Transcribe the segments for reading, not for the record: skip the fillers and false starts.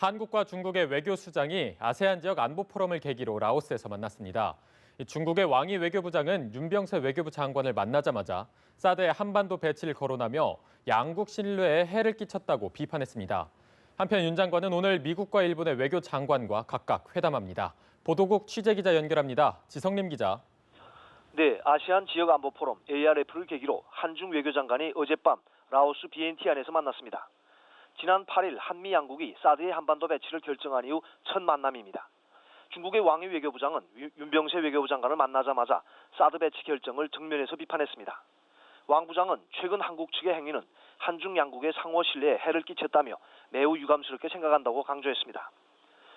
한국과 중국의 외교수장이 아세안 지역 안보 포럼을 계기로 라오스에서 만났습니다. 중국의 왕이 외교부장은 윤병세 외교부 장관을 만나자마자 사드의 한반도 배치를 거론하며 양국 신뢰에 해를 끼쳤다고 비판했습니다. 한편 윤 장관은 오늘 미국과 일본의 외교 장관과 각각 회담합니다. 보도국 취재기자 연결합니다. 지성림 기자. 네, 아세안 지역 안보 포럼 ARF를 계기로 한중 외교장관이 어젯밤 라오스 비엔티안에서 만났습니다. 지난 8일 한미 양국이 사드의 한반도 배치를 결정한 이후 첫 만남입니다. 중국의 왕이 외교부장은 윤병세 외교부 장관을 만나자마자 사드 배치 결정을 정면에서 비판했습니다. 왕 부장은 최근 한국 측의 행위는 한중 양국의 상호 신뢰에 해를 끼쳤다며 매우 유감스럽게 생각한다고 강조했습니다.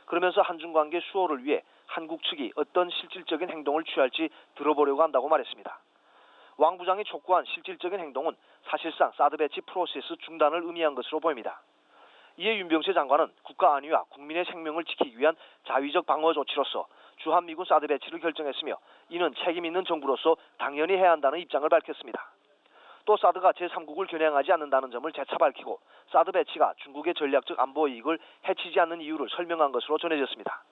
그러면서 한중 관계 수호를 위해 한국 측이 어떤 실질적인 행동을 취할지 들어보려고 한다고 말했습니다. 왕 부장이 촉구한 실질적인 행동은 사실상 사드 배치 프로세스 중단을 의미한 것으로 보입니다. 이에 윤병세 장관은 국가 안위와 국민의 생명을 지키기 위한 자위적 방어 조치로서 주한미군 사드 배치를 결정했으며 이는 책임 있는 정부로서 당연히 해야 한다는 입장을 밝혔습니다. 또 사드가 제3국을 겨냥하지 않는다는 점을 재차 밝히고 사드 배치가 중국의 전략적 안보 이익을 해치지 않는 이유를 설명한 것으로 전해졌습니다.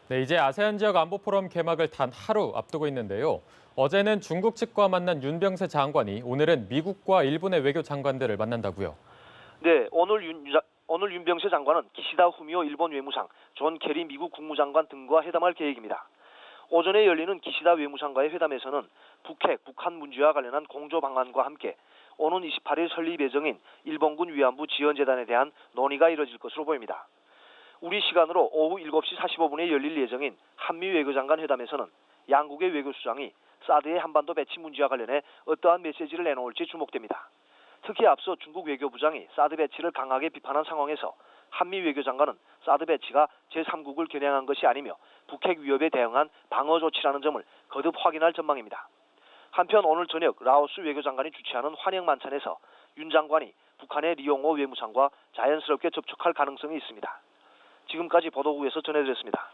네, 이제 아세안 지역 안보 포럼 개막을 단 하루 앞두고 있는데요. 어제는 중국 측과 만난 윤병세 장관이 오늘은 미국과 일본의 외교 장관들을 만난다고요. 네, 오늘 윤병세 장관은 기시다 후미오 일본 외무상, 존 케리 미국 국무장관 등과 회담할 계획입니다. 오전에 열리는 기시다 외무상과의 회담에서는 북핵, 북한 문제와 관련한 공조 방안과 함께 오는 28일 설립 예정인 일본군 위안부 지원재단에 대한 논의가 이뤄질 것으로 보입니다. 우리 시간으로 오후 7시 45분에 열릴 예정인 한미 외교장관 회담에서는 양국의 외교수장이 사드의 한반도 배치 문제와 관련해 어떠한 메시지를 내놓을지 주목됩니다. 특히 앞서 중국 외교부장이 사드 배치를 강하게 비판한 상황에서 한미 외교장관은 사드 배치가 제3국을 겨냥한 것이 아니며 북핵 위협에 대응한 방어 조치라는 점을 거듭 확인할 전망입니다. 한편 오늘 저녁 라오스 외교장관이 주최하는 환영 만찬에서 윤 장관이 북한의 리용호 외무상과 자연스럽게 접촉할 가능성이 있습니다. 지금까지 보도국에서 전해드렸습니다.